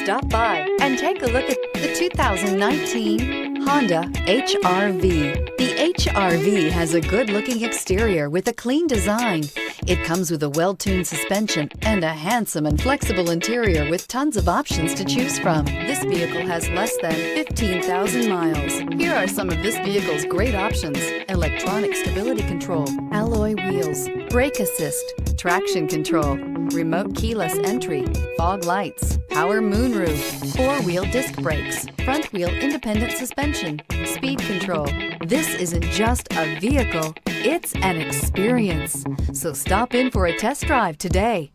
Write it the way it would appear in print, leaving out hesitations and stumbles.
Stop by and take a look at the 2019 Honda HR-V. The HR-V has a good-looking exterior with a clean design. It comes with a well-tuned suspension and a handsome and flexible interior with tons of options to choose from. This vehicle has less than 15,000 miles. Here are some of this vehicle's great options: electronic stability control, alloy wheels, brake assist, traction control, remote keyless entry, fog lights, power moonroof, four-wheel disc brakes, front-wheel independent suspension, speed control. This isn't just a vehicle, it's an experience. So stop in for a test drive today.